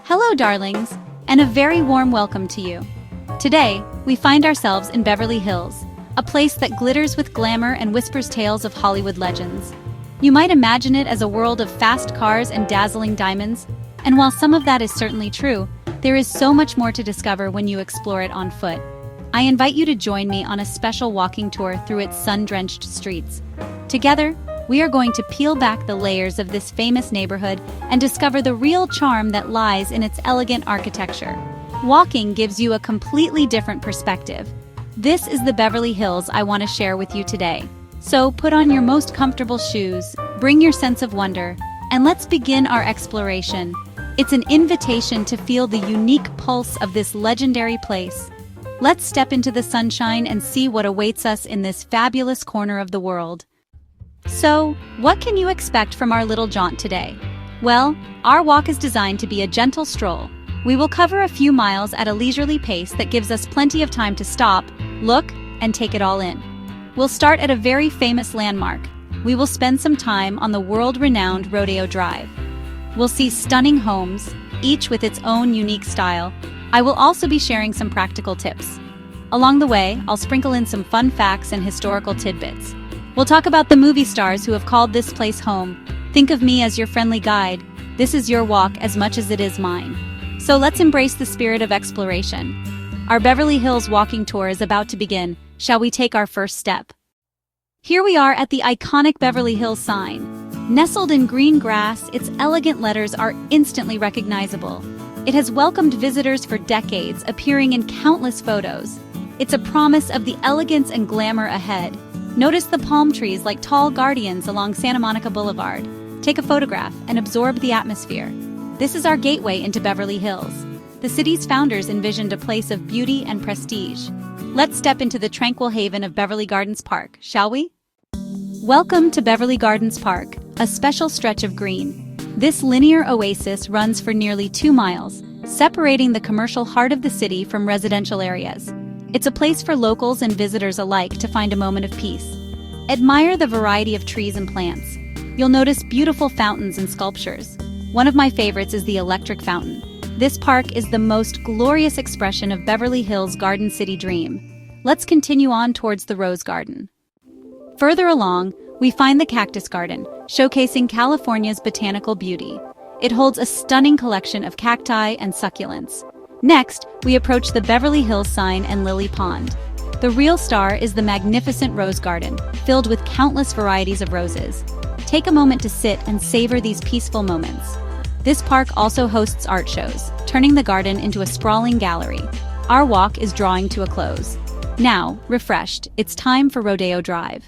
Hello, darlings, and a very warm welcome to you. Today, we find ourselves in Beverly Hills, a place that glitters with glamour and whispers tales of Hollywood legends. You might imagine it as a world of fast cars and dazzling diamonds, and while some of that is certainly true, there is so much more to discover when you explore it on foot. I invite you to join me on a special walking tour through its sun-drenched streets. Together, we are going to peel back the layers of this famous neighborhood and discover the real charm that lies in its elegant architecture. Walking gives you a completely different perspective. This is the Beverly Hills I want to share with you today. So put on your most comfortable shoes, bring your sense of wonder, and let's begin our exploration. It's an invitation to feel the unique pulse of this legendary place. Let's step into the sunshine and see what awaits us in this fabulous corner of the world. So, what can you expect from our little jaunt today? Well, our walk is designed to be a gentle stroll. We will cover a few miles at a leisurely pace that gives us plenty of time to stop, look, and take it all in. We'll start at a very famous landmark. We will spend some time on the world-renowned Rodeo Drive. We'll see stunning homes, each with its own unique style. I will also be sharing some practical tips. Along the way, I'll sprinkle in some fun facts and historical tidbits. We'll talk about the movie stars who have called this place home. Think of me as your friendly guide. This is your walk as much as it is mine. So let's embrace the spirit of exploration. Our Beverly Hills walking tour is about to begin. Shall we take our first step? Here we are at the iconic Beverly Hills sign. Nestled in green grass, its elegant letters are instantly recognizable. It has welcomed visitors for decades, appearing in countless photos. It's a promise of the elegance and glamour ahead. Notice the palm trees like tall guardians along Santa Monica Boulevard. Take a photograph and absorb the atmosphere. This is our gateway into Beverly Hills. The city's founders envisioned a place of beauty and prestige. Let's step into the tranquil haven of Beverly Gardens Park, shall we? Welcome to Beverly Gardens Park, a special stretch of green. This linear oasis runs for nearly 2 miles, separating the commercial heart of the city from residential areas. It's a place for locals and visitors alike to find a moment of peace. Admire the variety of trees and plants. You'll notice beautiful fountains and sculptures. One of my favorites is the electric fountain. This park is the most glorious expression of Beverly Hills' Garden City dream. Let's continue on towards the Rose Garden. Further along, we find the Cactus Garden, showcasing California's botanical beauty. It holds a stunning collection of cacti and succulents. Next, we approach the Beverly Hills sign and lily pond. The real star is the magnificent rose garden, filled with countless varieties of roses. Take a moment to sit and savor these peaceful moments. This park also hosts art shows, turning the garden into a sprawling gallery. Our walk is drawing to a close. Now, refreshed, it's time for Rodeo Drive.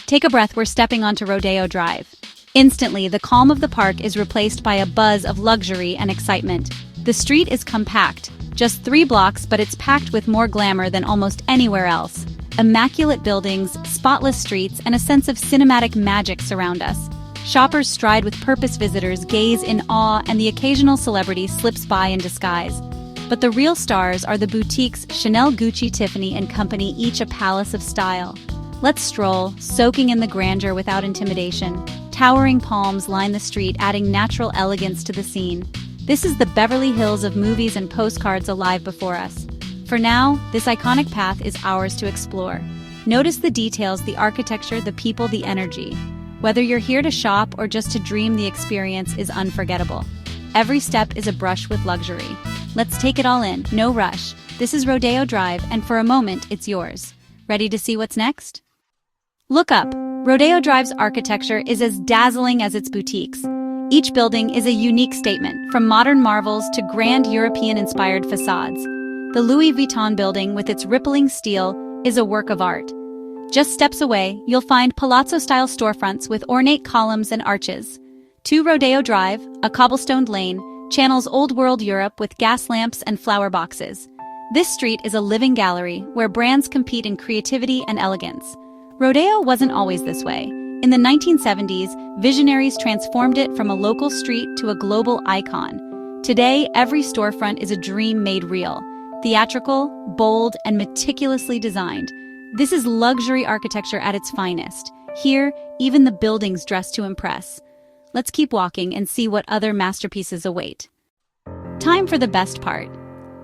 Take a breath, we're stepping onto Rodeo Drive. Instantly, the calm of the park is replaced by a buzz of luxury and excitement. The street is compact, just 3 blocks, but it's packed with more glamour than almost anywhere else. Immaculate buildings, spotless streets, and a sense of cinematic magic surround us. Shoppers stride with purpose, visitors gaze in awe, and the occasional celebrity slips by in disguise. But the real stars are the boutiques Chanel, Gucci, Tiffany, and Company, each a palace of style. Let's stroll, soaking in the grandeur without intimidation. Towering palms line the street, adding natural elegance to the scene. This is the Beverly Hills of movies and postcards alive before us. For now, this iconic path is ours to explore. Notice the details, the architecture, the people, the energy. Whether you're here to shop or just to dream, the experience is unforgettable. Every step is a brush with luxury. Let's take it all in, no rush. This is Rodeo Drive, and for a moment, it's yours. Ready to see what's next? Look up. Rodeo Drive's architecture is as dazzling as its boutiques. Each building is a unique statement, from modern marvels to grand European-inspired facades. The Louis Vuitton building, with its rippling steel, is a work of art. Just steps away, you'll find palazzo-style storefronts with ornate columns and arches. 2 Rodeo Drive, a cobblestoned lane, channels old-world Europe with gas lamps and flower boxes. This street is a living gallery where brands compete in creativity and elegance. Rodeo wasn't always this way. In the 1970s, visionaries transformed it from a local street to a global icon. Today, every storefront is a dream made real. Theatrical, bold, and meticulously designed. This is luxury architecture at its finest. Here, even the buildings dress to impress. Let's keep walking and see what other masterpieces await. time for the best part.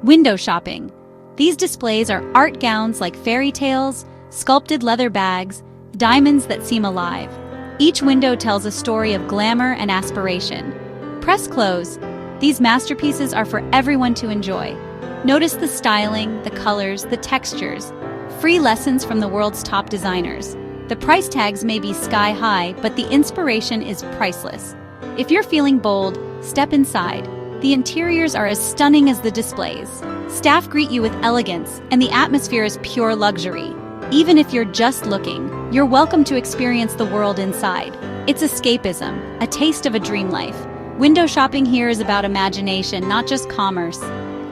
Window shopping. These displays are art gowns like fairy tales, sculpted leather bags, diamonds that seem alive. Each window tells a story of glamour and aspiration. Press close. These masterpieces are for everyone to enjoy. Notice the styling, the colors, the textures. Free lessons from the world's top designers. The price tags may be sky high, but the inspiration is priceless. If you're feeling bold, step inside. The interiors are as stunning as the displays. Staff greet you with elegance, and the atmosphere is pure luxury. Even if you're just looking, you're welcome to experience the world inside. It's escapism, a taste of a dream life. Window shopping here is about imagination, not just commerce.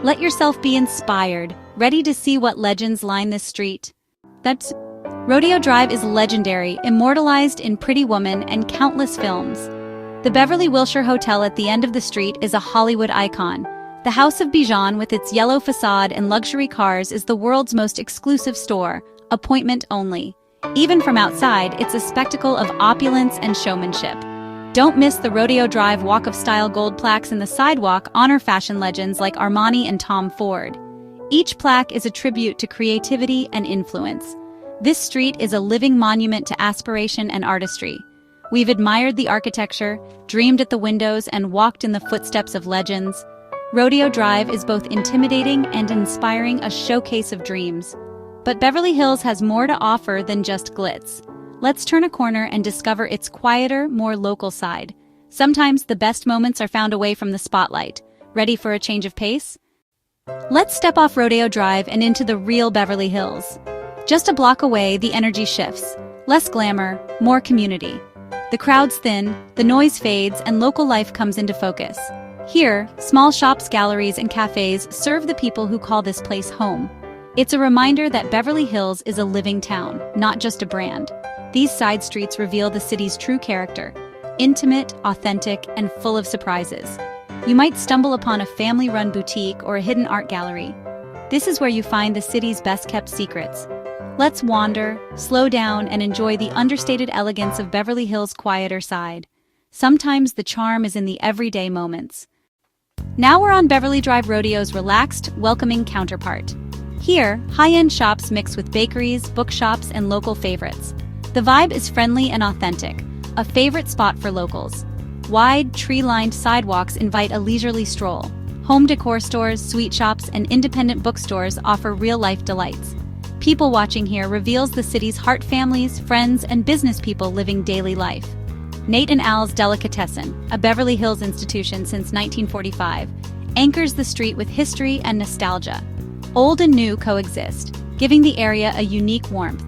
Let yourself be inspired, ready to see what legends line this street. Rodeo Drive is legendary, immortalized in Pretty Woman and countless films. The Beverly Wilshire Hotel at the end of the street is a Hollywood icon. The House of Bijan, with its yellow facade and luxury cars, is the world's most exclusive store, appointment only. Even from outside, it's a spectacle of opulence and showmanship. Don't miss the Rodeo Drive Walk of Style gold plaques in the sidewalk honor fashion legends like Armani and Tom Ford. Each plaque is a tribute to creativity and influence. This street is a living monument to aspiration and artistry. We've admired the architecture, dreamed at the windows, and walked in the footsteps of legends. Rodeo Drive is both intimidating and inspiring, a showcase of dreams. But Beverly Hills has more to offer than just glitz. Let's turn a corner and discover its quieter, more local side. Sometimes the best moments are found away from the spotlight. Ready for a change of pace? Let's step off Rodeo Drive and into the real Beverly Hills. Just a block away, the energy shifts. Less glamour, more community. The crowds thin, the noise fades, and local life comes into focus. Here, small shops, galleries, and cafes serve the people who call this place home. It's a reminder that Beverly Hills is a living town, not just a brand. These side streets reveal the city's true character: intimate, authentic, and full of surprises. You might stumble upon a family-run boutique or a hidden art gallery. This is where you find the city's best-kept secrets. Let's wander, slow down, and enjoy the understated elegance of Beverly Hills' quieter side. Sometimes the charm is in the everyday moments. Now we're on Beverly Drive Rodeo's relaxed, welcoming counterpart. Here, high-end shops mix with bakeries, bookshops, and local favorites. The vibe is friendly and authentic, a favorite spot for locals. Wide, tree-lined sidewalks invite a leisurely stroll. Home decor stores, sweet shops, and independent bookstores offer real-life delights. People watching here reveals the city's heart: families, friends, and business people living daily life. Nate and Al's Delicatessen, a Beverly Hills institution since 1945, anchors the street with history and nostalgia. Old and new coexist, giving the area a unique warmth.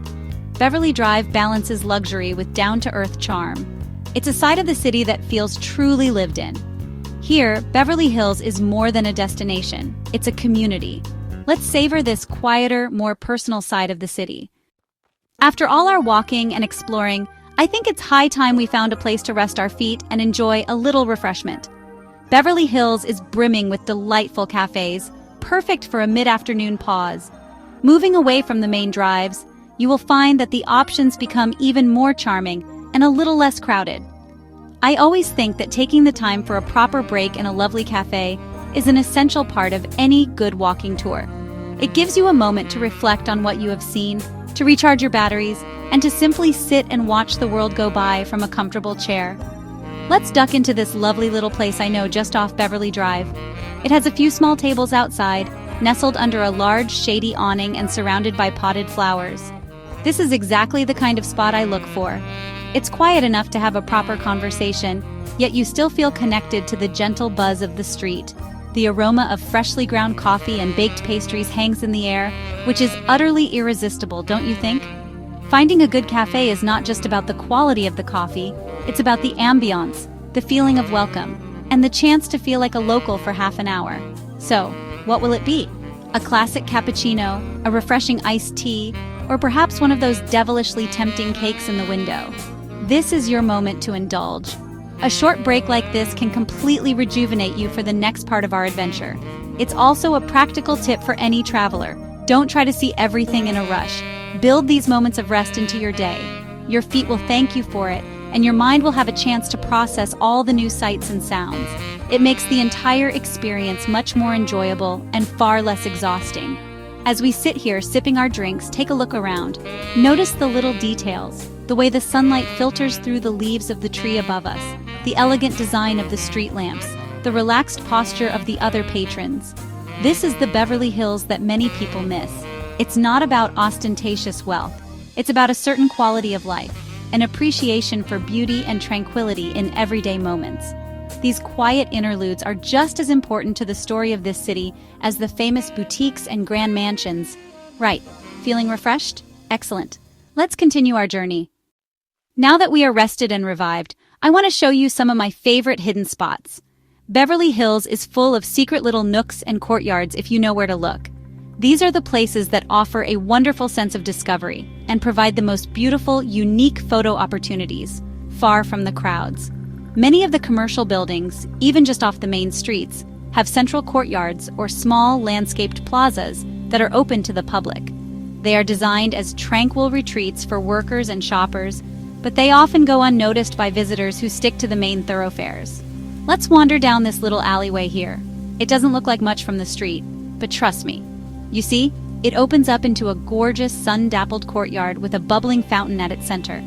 Beverly Drive balances luxury with down-to-earth charm. It's a side of the city that feels truly lived in. Here, Beverly Hills is more than a destination, it's a community. Let's savor this quieter, more personal side of the city. After all our walking and exploring, I think it's high time we found a place to rest our feet and enjoy a little refreshment. Beverly Hills is brimming with delightful cafes, perfect for a mid-afternoon pause. Moving away from the main drives, you will find that the options become even more charming and a little less crowded. I always think that taking the time for a proper break in a lovely cafe is an essential part of any good walking tour. It gives you a moment to reflect on what you have seen, to recharge your batteries, and to simply sit and watch the world go by from a comfortable chair. Let's duck into this lovely little place I know just off Beverly Drive. It has a few small tables outside, nestled under a large shady awning and surrounded by potted flowers. This is exactly the kind of spot I look for. It's quiet enough to have a proper conversation, yet you still feel connected to the gentle buzz of the street. The aroma of freshly ground coffee and baked pastries hangs in the air, which is utterly irresistible, don't you think? Finding a good cafe is not just about the quality of the coffee, it's about the ambiance, the feeling of welcome, and the chance to feel like a local for half an hour. So, what will it be? A classic cappuccino, a refreshing iced tea, or perhaps one of those devilishly tempting cakes in the window? This is your moment to indulge. A short break like this can completely rejuvenate you for the next part of our adventure. It's also a practical tip for any traveler. Don't try to see everything in a rush. Build these moments of rest into your day. Your feet will thank you for it, and your mind will have a chance to process all the new sights and sounds. It makes the entire experience much more enjoyable and far less exhausting. As we sit here sipping our drinks, take a look around. Notice the little details, the way the sunlight filters through the leaves of the tree above us, the elegant design of the street lamps, the relaxed posture of the other patrons. This is the Beverly Hills that many people miss. It's not about ostentatious wealth. It's about a certain quality of life, an appreciation for beauty and tranquility in everyday moments. These quiet interludes are just as important to the story of this city as the famous boutiques and grand mansions. Right, feeling refreshed? Excellent. Let's continue our journey. Now that we are rested and revived, I want to show you some of my favorite hidden spots. Beverly Hills is full of secret little nooks and courtyards if you know where to look. These are the places that offer a wonderful sense of discovery and provide the most beautiful, unique photo opportunities, far from the crowds. Many of the commercial buildings, even just off the main streets, have central courtyards or small landscaped plazas that are open to the public. They are designed as tranquil retreats for workers and shoppers, but they often go unnoticed by visitors who stick to the main thoroughfares. Let's wander down this little alleyway here. It doesn't look like much from the street, but trust me. You see, it opens up into a gorgeous sun-dappled courtyard with a bubbling fountain at its center.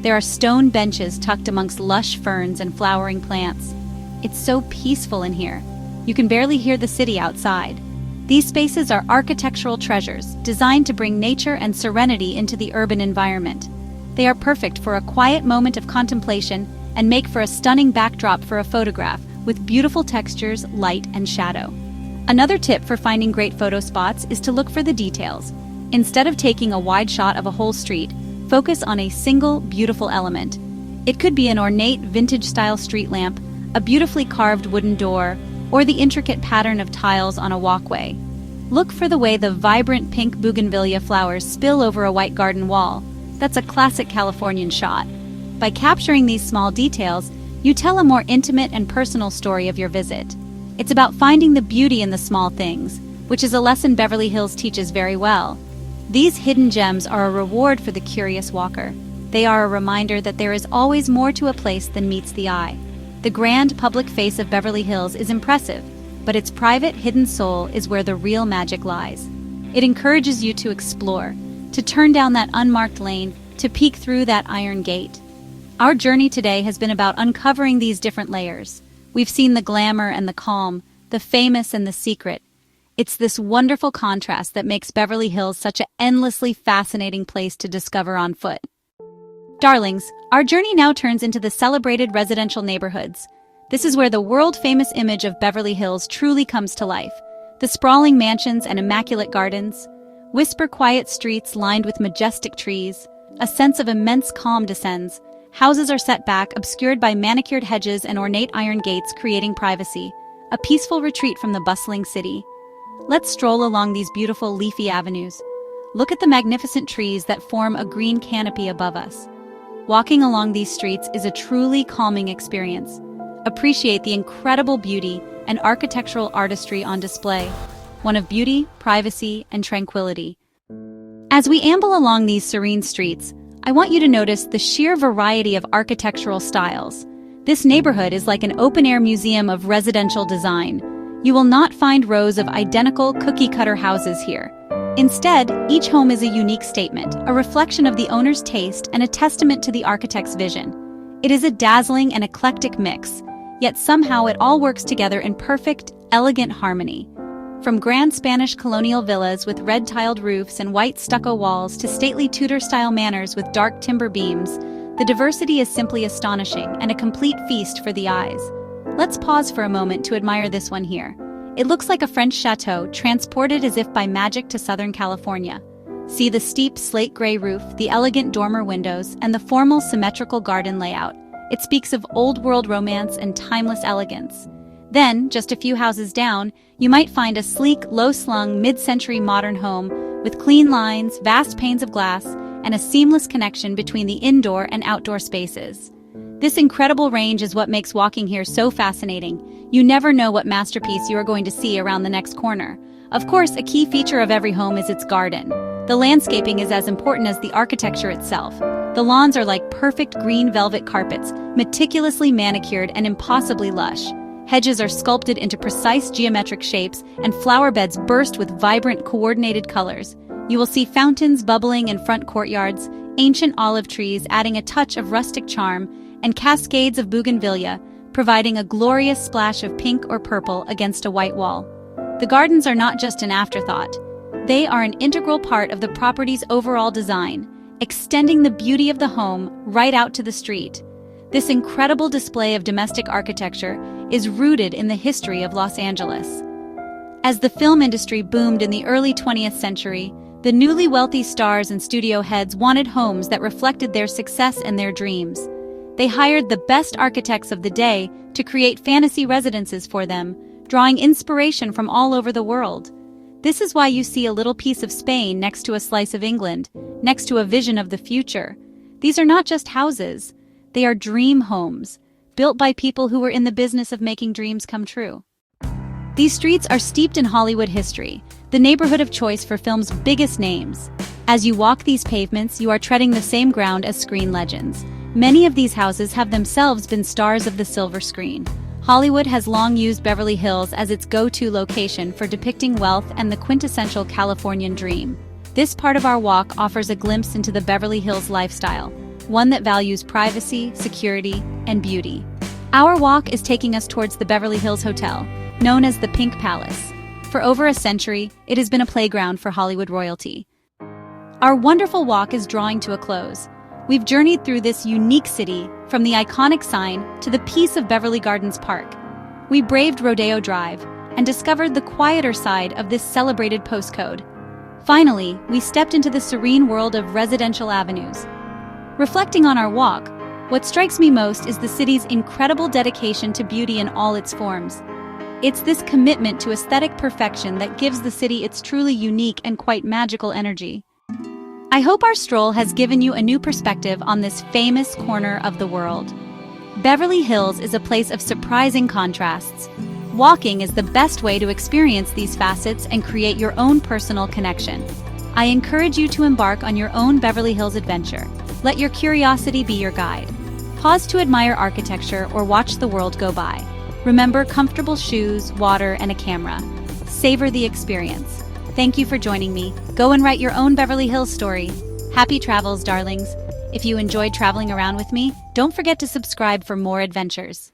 There are stone benches tucked amongst lush ferns and flowering plants. It's so peaceful in here. You can barely hear the city outside. These spaces are architectural treasures designed to bring nature and serenity into the urban environment. They are perfect for a quiet moment of contemplation and make for a stunning backdrop for a photograph with beautiful textures, light, and shadow. Another tip for finding great photo spots is to look for the details. Instead of taking a wide shot of a whole street, focus on a single, beautiful element. It could be an ornate, vintage-style street lamp, a beautifully carved wooden door, or the intricate pattern of tiles on a walkway. Look for the way the vibrant pink bougainvillea flowers spill over a white garden wall. That's a classic Californian shot. By capturing these small details, you tell a more intimate and personal story of your visit. It's about finding the beauty in the small things, which is a lesson Beverly Hills teaches very well. These hidden gems are a reward for the curious walker. They are a reminder that there is always more to a place than meets the eye. The grand public face of Beverly Hills is impressive, but its private, hidden soul is where the real magic lies. It encourages you to explore, to turn down that unmarked lane, to peek through that iron gate. Our journey today has been about uncovering these different layers. We've seen the glamour and the calm, the famous and the secret. It's this wonderful contrast that makes Beverly Hills such an endlessly fascinating place to discover on foot. Darlings, our journey now turns into the celebrated residential neighborhoods. This is where the world-famous image of Beverly Hills truly comes to life. The sprawling mansions and immaculate gardens, whisper-quiet streets lined with majestic trees, a sense of immense calm descends. Houses are set back, obscured by manicured hedges and ornate iron gates, creating privacy, a peaceful retreat from the bustling city. Let's stroll along these beautiful leafy avenues. Look at the magnificent trees that form a green canopy above us. Walking along these streets is a truly calming experience. Appreciate the incredible beauty and architectural artistry on display, one of beauty, privacy, and tranquility. As we amble along these serene streets, I want you to notice the sheer variety of architectural styles. This neighborhood is like an open-air museum of residential design. You will not find rows of identical cookie-cutter houses here. Instead, each home is a unique statement, a reflection of the owner's taste and a testament to the architect's vision. It is a dazzling and eclectic mix, yet somehow it all works together in perfect, elegant harmony. From grand Spanish colonial villas with red-tiled roofs and white stucco walls to stately Tudor-style manors with dark timber beams, the diversity is simply astonishing and a complete feast for the eyes. Let's pause for a moment to admire this one here. It looks like a French chateau transported as if by magic to Southern California. See the steep slate-gray roof, the elegant dormer windows, and the formal symmetrical garden layout. It speaks of old-world romance and timeless elegance. Then, just a few houses down, you might find a sleek, low-slung, mid-century modern home with clean lines, vast panes of glass, and a seamless connection between the indoor and outdoor spaces. This incredible range is what makes walking here so fascinating. You never know what masterpiece you are going to see around the next corner. Of course, a key feature of every home is its garden. The landscaping is as important as the architecture itself. The lawns are like perfect green velvet carpets, meticulously manicured and impossibly lush. Hedges are sculpted into precise geometric shapes, and flower beds burst with vibrant, coordinated colors. You will see fountains bubbling in front courtyards, ancient olive trees adding a touch of rustic charm, and cascades of bougainvillea, providing a glorious splash of pink or purple against a white wall. The gardens are not just an afterthought. They are an integral part of the property's overall design, extending the beauty of the home right out to the street. This incredible display of domestic architecture is rooted in the history of Los Angeles. As the film industry boomed in the early 20th century, the newly wealthy stars and studio heads wanted homes that reflected their success and their dreams. They hired the best architects of the day to create fantasy residences for them, drawing inspiration from all over the world. This is why you see a little piece of Spain next to a slice of England, next to a vision of the future. These are not just houses. They are dream homes, built by people who were in the business of making dreams come true. These streets are steeped in Hollywood history, the neighborhood of choice for film's biggest names. As you walk these pavements, you are treading the same ground as screen legends. Many of these houses have themselves been stars of the silver screen. Hollywood has long used Beverly Hills as its go-to location for depicting wealth and the quintessential Californian dream. This part of our walk offers a glimpse into the Beverly Hills lifestyle, one that values privacy, security, and beauty. Our walk is taking us towards the Beverly Hills Hotel, known as the Pink Palace. For over a century, it has been a playground for Hollywood royalty. Our wonderful walk is drawing to a close. We've journeyed through this unique city, from the iconic sign to the peace of Beverly Gardens Park. We braved Rodeo Drive and discovered the quieter side of this celebrated postcode. Finally, we stepped into the serene world of residential avenues. Reflecting on our walk, what strikes me most is the city's incredible dedication to beauty in all its forms. It's this commitment to aesthetic perfection that gives the city its truly unique and quite magical energy. I hope our stroll has given you a new perspective on this famous corner of the world. Beverly Hills is a place of surprising contrasts. Walking is the best way to experience these facets and create your own personal connection. I encourage you to embark on your own Beverly Hills adventure. Let your curiosity be your guide. Pause to admire architecture or watch the world go by. Remember comfortable shoes, water, and a camera. Savor the experience. Thank you for joining me. Go and write your own Beverly Hills story. Happy travels, darlings. If you enjoyed traveling around with me, don't forget to subscribe for more adventures.